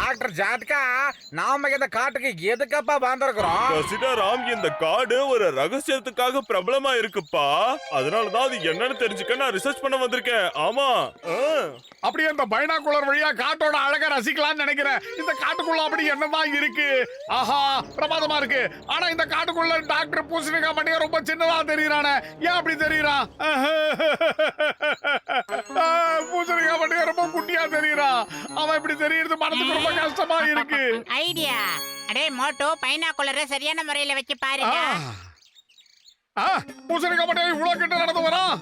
Doctor ஜாட்கா நாம இந்த காட்டுக்கு எதுக்கப்பா வந்திருக்கிறோம்? ராம், இந்த காடு ஒரு ரகசியத்துக்காக பிரபலமா இருக்குப்பா. அதனாலதான் அது என்னன்னு தெரிஞ்சுக்க நான் ரிசர்ச் பண்ண வந்திருக்கேன். ஆமா. அப்படியே இந்த பைனாகுலர் வழியா காட்டோட அழகா ரசிக்கலாம்னு நினைக்கிறேன். இந்த காட்டுக்குள்ள அப்படி என்னதான் இருக்கு? ஆஹா, பிரமாதமா இருக்கு. ஆனா இந்த காட்டுக்குள்ள டாக்டர் பூசணிக்கா மண்டிய ரொம்ப சின்னதா தெரியறானே. ஏன் அப்படி தெரியறான்? பூசணிக்கா மண்டிய ரொம்ப குட்டியா தெரியறான். அவன் இப்படி தெரியறது மனசுக்கு ரொம்ப கஷ்டமா இருக்கு. ஐடியா. அடே மோட்டோ, பைனாகுலரை சரியான முறையில வச்சு பாருங்க. பூசணிக்கா மண்டிய இவ்வளவு கிட்ட நடந்து வரான்.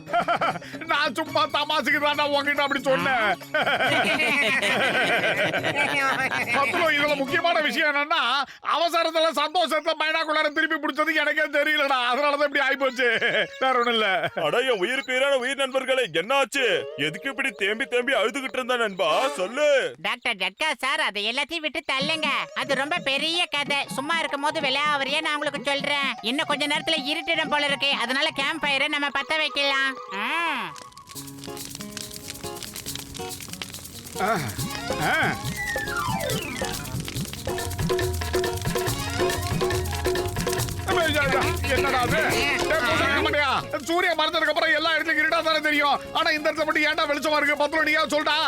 நான் சும்மா தமாசுக்கு தான் உங்ககிட்ட அப்படி சொன்னேன். இதுல முக்கியமான விஷயம் என்னன்னா, அவசரத்துல சந்தோஷத்துல பைனாகுலரை திருப்பி பிடிச்சது எனக்கே தெரியலடா. அதனாலதான் இப்படி ஆயிப்போச்சு. வேற ஒண்ணும் இல்ல. அடைய உயிருக்கு உயிரான உயிர் நண்பர்களே, என்னாச்சு? எதுக்கு இப்படி தேம்பி தேம்பி அழுதுகிட்டு இருந்தா நண்பா? சொல்லு. டாக்டர் ஜட்கா சார், அதை எல்லாத்தையும் விட்டு தள்ளுங்க. அது ரொம்ப பெரிய கதை. சும்மா இருக்கும் போது விளையாவறியே நான் உங்களுக்கு சொல்றேன். இன்னும் கொஞ்ச நேரத்துல இருட்டிடம் போல இருக்கு. அதனால கேம்ப் ஃபயரை நம்ம பத்த வைக்கலாம். சூரிய மறைஞ்சதுக்கு அப்புறம் எல்லா இடத்துலயும் இருட்டா தானே தெரியும். ஆனா இந்த இடத்துல மட்டும் ஏன்டா வெளிச்சமா இருக்கு? 10 மணியா சொல்லிட்டா.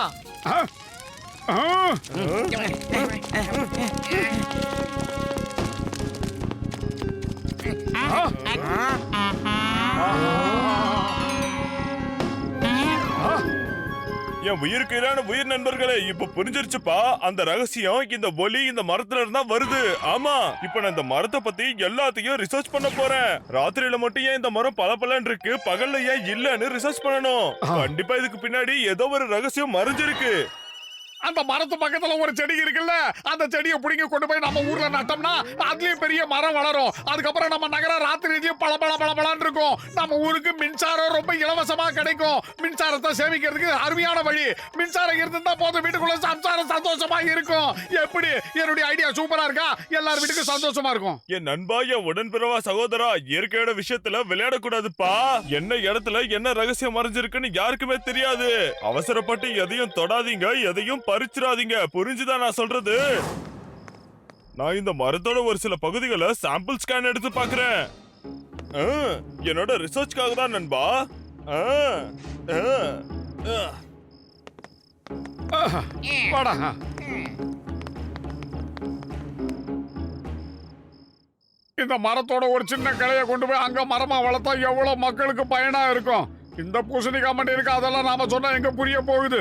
என் உயிருக்கு உயிரான உயிர் நண்பர்களே, இப்ப புரிஞ்சிருச்சுப்பா. அந்த ரகசியம் இந்த ஒலி இந்த மரத்துல இருந்தா வருது. ஆமா, இப்ப நான் இந்த மரத்தை பத்தி எல்லாத்தையும் ரிசர்ச் பண்ண போறேன். ராத்திரியில மட்டும் ஏன் இந்த மரம் பளபளன்னு இருக்கு, பகல்ல ஏன் இல்லன்னு ரிசர்ச் பண்ணணும். கண்டிப்பா இதுக்கு பின்னாடி ஏதோ ஒரு ரகசியம் மறைஞ்சிருக்கு. அந்த மரத்து பக்கத்துல ஒரு செடி இருக்குல்ல, அந்த செடியை பிடிங்க கொண்டு போய் நம்ம ஊர்ல நட்டோம்னா அதுலயும் பெரிய மரம் வளரும். அதுக்கப்புறம் நம்ம நகரம் ராத்திரியிலயும் பளபளன்னு இருக்கும். நம்ம ஊருக்கு மின்சாரம் ரொம்ப இலவசமா கிடைக்கும். மின்சாரத்தை சேமிக்கிறதுக்கு அருமையான வழி. மின்சாரம் இருந்தா போதும், வீட்டுக்குள்ள சம்சாரம் சந்தோஷமா இருக்கும். எப்படி என்னுடைய ஐடியா சூப்பரா இருக்கா? எல்லார் வீட்டுக்கும் சந்தோஷமா இருக்கும். என் நண்பா, என் உடன்பிறவா சகோதரா, இயற்கையோட விஷயத்துல விளையாடக்கூடாதுப்பா. என்ன இடத்துல என்ன ரகசியம் மறைஞ்சிருக்குன்னு யாருக்குமே தெரியாது. அவசரப்பட்டு எதையும் தொடாதீங்க, எதையும் பறிச்சிடாதீங்க. புரிஞ்சுதான் நான் சொல்றது? நான் இந்த மரத்தோட ஒரு சில பகுதிகளை சாம்பிள் ஸ்கேன் எடுத்து பாக்குறேன். என்னோட ரிசர்ச்காக தான் நண்பா. இந்த மரத்தோட ஒரு சின்ன கிளைய கொண்டு போய் அங்க மரமா வளர்த்தா எவ்வளவு மக்களுக்கு பயனா இருக்கும். இந்த பூசணிக்காய் மண்டி இருக்கு, அதெல்லாம் நாம சொன்னா எங்க புரிய போகுது?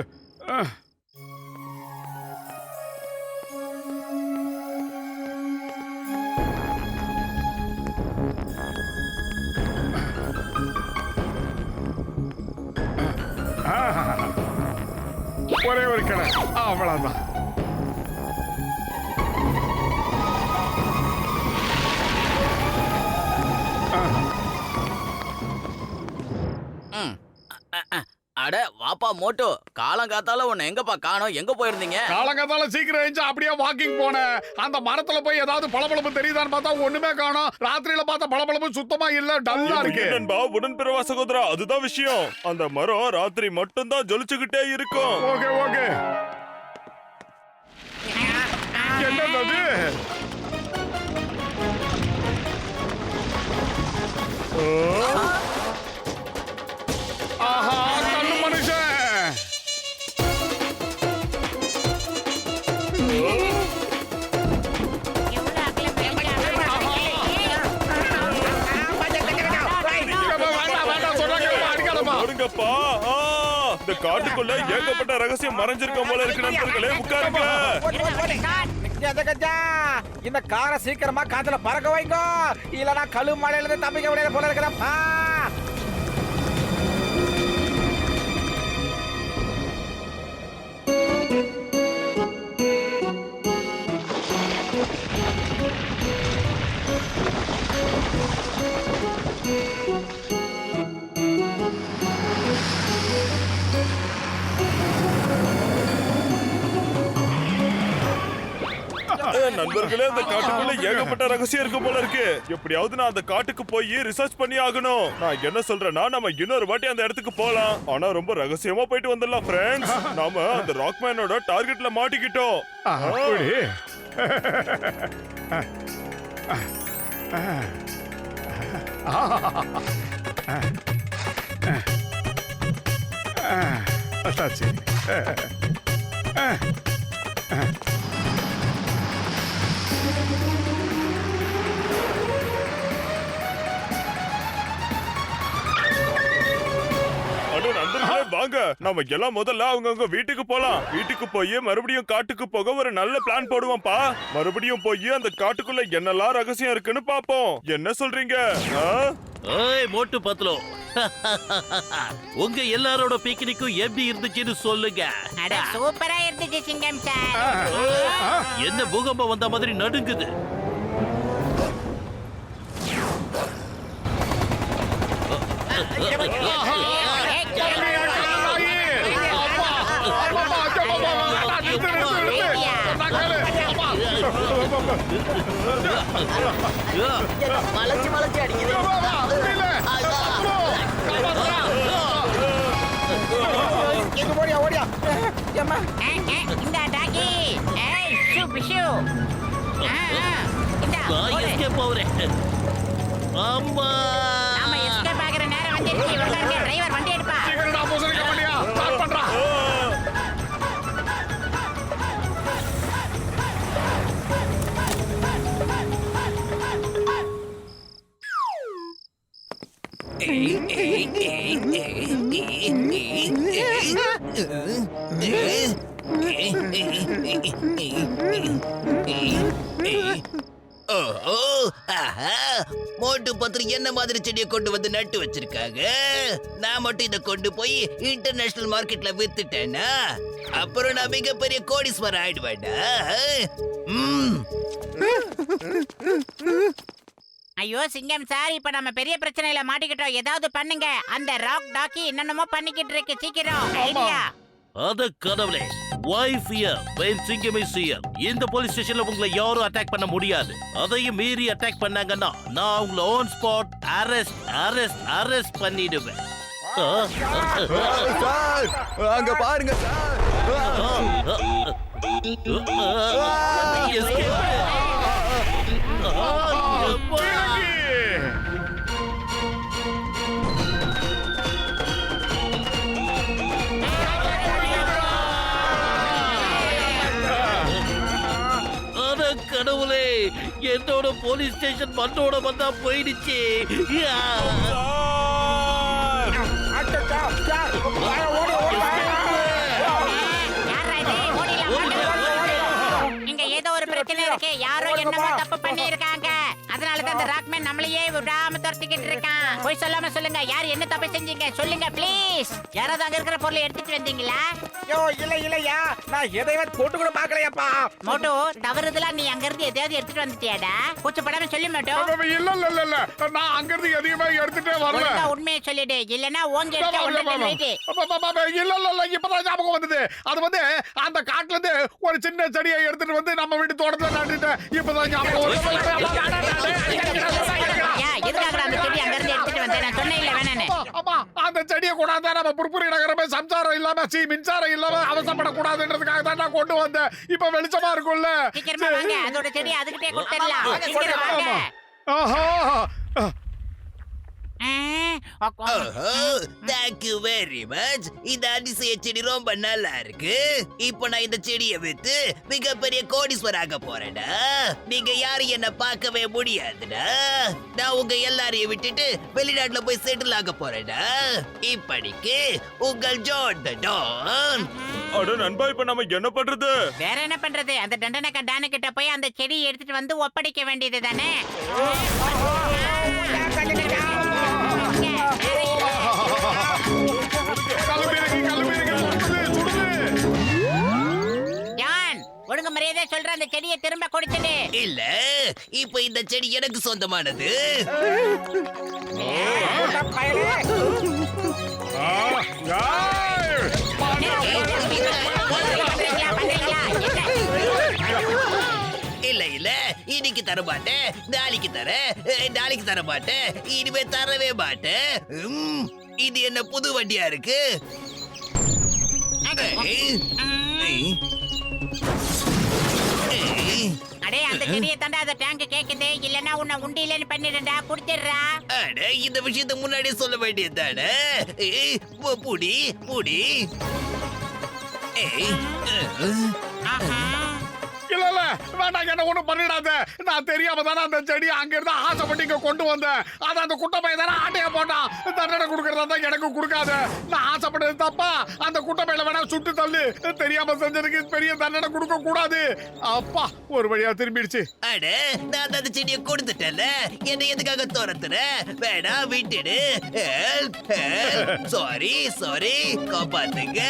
ஒரே ஒரு கிளை, அவ்வளவுதான். அட வாப்பா மோட்டோ, காலங்காத்தால உன்னை எங்கப்பா காணோம்? எங்க போயிருந்தீங்க? காலங்காத்தால சீக்கிரம் எழுந்து அப்படியே வாக்கிங் போனேன். அந்த மரத்துல போய் ஏதாவது பளபளப்பு தெரியுதான்னு பார்த்தா ஒண்ணுமே காணோம். ராத்திரியில பார்த்தா பளபளப்பு சுத்தமா இல்ல, டல்லா இருக்கு. நண்பா, உடன்பிறவா சகோதரா, அதுதான் விஷயம். அந்த மரம் ராத்திரி மட்டும் தான் ஜொலிச்சுக்கிட்டே இருக்கும். Okay okay. என்னது? ஆஹா, கண்ணு மனுஷன். பாருங்கப்பா, இந்த காட்டுக்குள்ள ஏகப்பட்ட ரகசியம் மறைஞ்சிருக்க போல இருக்கு நண்பர்களே. உட்காருங்க. இந்த காரை சீக்கிரமா காத்துல பறக்க வைங்க, இல்லனா கழு மலையில இருந்து தப்பிக்க முடியாத போல இருக்கிறப்பா. நண்பர்களே, அந்த காட்டுக்குள்ள ஏகப்பட்ட ரகசியம் இருக்கு போல இருக்கு. எப்படியாவது நான் அந்த காட்டுக்கு போய் ரிசர்ச் பண்ணி ஆகணும். நான் என்ன சொல்றேன்னா, நம்ம இன்னொரு வாட்டி அந்த இடத்துக்கு போலாம். ஆனா ரொம்ப ரகசியமா போயிட்டு வந்துடலாம் ஃப்ரெண்ட்ஸ். நாம அந்த ராக்மேனோட டார்கெட்ல மாட்டிக்கிட்டோம். அப்படி அத்தாச்சி. அட நண்பர்களே, வாங்க நம்ம எல்லாம் முதல்ல அவங்கவங்க வீட்டுக்கு போலாம். வீட்டுக்கு போய் மறுபடியும் காட்டுக்கு போக ஒரு நல்ல பிளான் போடுவோம்ப்பா. மறுபடியும் போய் அந்த காட்டுக்குள்ள என்னெல்லாம் ரகசியம் இருக்குன்னு பாப்போம். என்ன சொல்றீங்க? ஏய் மோட்டு பத்லோ, உங்க எல்லாரோட பிக்னிக்கும் எப்படி இருந்துச்சுன்னு சொல்லுங்க. அட சூப்பரா இருந்துச்சு சிங்கம் சார். என்ன பூகம்பம் வந்த மாதிரி நடுங்குது. மலைச்சு மலைச்சு அடிக்குது எங்க போடியா ஓடியா ஏம்மா இந்த டாக்கி ஏய் ஷூ பிஷு இந்த நான் எஸ்கேப் ஆகுறேன். அம்மா நாம எஸ்கேப் ஆகுற நேரம் வந்துருச்சு. உட்காருங்க, டிரைவர் வண்டி எடுப்பா. சீக்கிரம்டா, பூசணிக்காய் வண்டியா, ஸ்டார்ட் பண்றா. மோட்டு பத்திரி என்ன மாதிரி செடியை கொண்டு வந்து நட்டு வச்சிருக்காங்க. நான் மட்டும் இதை கொண்டு போய் இன்டர்நேஷனல் மார்க்கெட்ல வித்துட்டேன்னா அப்புறம் நான் மிகப்பெரிய கோடீஸ்வரர் ஆயிடுவேன்டா. ஐயோ சிங்கம் சார், இப்ப நம்ம பெரிய பிரச்சனையில மாட்டிக்கிட்டோம். ஏதாவது பண்ணுங்க. அந்த ராக் டாக்கி என்னென்னமோ பண்ணிக்கிட்டு இருக்கு. சீக்கிரம் ஐடியா. அத கடவுளே, வைஃப் இயர் வென் சிங்கம் இஸ் ஹியர். இந்த போலீஸ் ஸ்டேஷன்ல உங்களை யாரும் அட்டாக் பண்ண முடியாது. அதையும் மீறி அட்டாக் பண்ணாங்கன்னா நான் உங்களை ஆன் ஸ்பாட் அரெஸ்ட் பண்ணிடுவேன். அங்க பாருங்க கடவுளே, என்னோட போலீஸ் ஸ்டேஷன் மண்ணோட மண்ணா போயிடுச்சு. இங்க ஏதோ ஒரு பிரச்சனை இருக்கு. யாரோ என்னமோ தப்பு பண்ணிருக்காங்க. அதனாலதான் அந்த ராக்மேன் நம்மளையே விடாம துரத்திக்கிட்டு இருக்கான். போய் சொல்லாம சொல்லுங்க, யார் என்ன தப்பு செஞ்சீங்க சொல்லுங்க ப்ளீஸ். யாராவது அங்க இருக்கிற பொருளை எடுத்துட்டு வந்தீங்களா? யோ இல்லையா நான் எதையுமே போட்டு கூட பாக்கலையாப்பா. மோட்டோ, தவறுதலா நீ அங்க இருந்து எதையாவது எடுத்துட்டு வந்துட்டியாடா? கூச்சப்படாம சொல்லு மோட்டோ. இல்ல இல்ல இல்ல இல்ல, நான் அங்க இருந்து எதையுமே எடுத்துட்டே வரல. ஒழுங்கா உண்மையை சொல்லிடு, இல்லனா ஓங்கி அடிச்சா உன்னை வெயிட். இல்ல இல்ல இல்ல, இப்பதான் ஞாபகம் வந்தது. அது வந்து அந்த காட்டுல இருந்து ஒரு சின்ன செடியை எடுத்துட்டு வந்து நம்ம வீட்டு தோட்டத்துல நட்டுட்டேன். இப்பதான் ஞாபகம் வருது. எதுக்காக அந்த செடி அங்க இருந்து எடுத்துட்டு வந்தேன்? நான் சொன்னேன் இல்ல வேணானே. ஆமா, அந்த செடியை கொண்டாந்தா நம்ம புர்புரி நகரமே சம்சாரம் இல்லாம மின்சாரம் இல்லாம அவசப்படக்கூடாதுன்றதுக்காக தான் நான் கொண்டு வந்தேன். இப்ப வெளிச்சமா இருக்கும்ல. சீக்கிரமா வாங்க, அதோட செடி அதுகிட்டே கொடுத்துடலாம். சீக்கிரம் வாங்க. ஆஹா, தேங்க்யூ வெரி மச். இந்த அதிசய செடி ரொம்ப நல்லா இருக்கு. இப்போ நான் இந்த செடியை வித்து மிகப்பெரிய கோடீஸ்வரர் ஆக போறேன்டா. நீங்க யாரும் என்ன பார்க்கவே முடியாதுடா. நான் உங்க எல்லாரையும் விட்டுட்டு வெளிநாட்டுல போய் செட்டில் ஆக போறேன்டா. இப்படிக்கு உங்கள் ஜான் தி டான். அட நண்பா, இப்ப நம்ம என்ன பண்றது? வேற என்ன பண்றது? அந்த தண்டனக்க டானு கிட்ட போய் அந்த செடியை எடுத்துட்டு வந்து ஒப்படைக்க வேண்டியது தானே. ஜான், ஒழுங்கு மரியாதை சொல்ற, அந்த செடியை திரும்ப கொடுத்துடு. இல்ல, இப்ப இந்த செடி எனக்கு சொந்தமானது. இன்னைக்கு தர மாட்டேன், நாளைக்கு தரேன், நாளைக்கு தர மாட்டேன், இனிமே தரவே மாட்டேன். இது என்ன புது வண்டியா இருக்கு? அடே அந்த செடியை தாண்டா அந்த டேங்க் கேக்குது. இல்லன்னா உன்னை உண்டியிலன்னு பண்ணிடுறா, குடுத்துடுறா. அட இந்த விஷயத்தை முன்னாடியே சொல்ல வேண்டியதுதானே. புடி புடி. இல்ல இல்ல வேண்டாம், என்ன ஒண்ணும் பண்ணிடாத. நான் தெரியாம தானே அந்த செடி அங்க இருந்து ஆசைப்பட்டு இங்க கொண்டு வந்தேன். அத அந்த குட்டை பையன் தானே ஆட்டைய போட்டான். தண்டனை கொடுக்கறதா தான் எனக்கு கொடுக்காத. நான் ஆசைப்பட்டது தப்பா? அந்த குட்டை பையில வேணா சுட்டு தள்ளு. தெரியாம செஞ்சதுக்கு பெரிய தண்டனை கொடுக்க கூடாது. அப்பா ஒரு வழியா திரும்பிடுச்சு. அட நான் அந்த செடியை கொடுத்துட்டேன்ல, என்ன எதுக்காக துரத்துற? வேணா விட்டுடு. சாரி சாரி, காப்பாத்துங்க.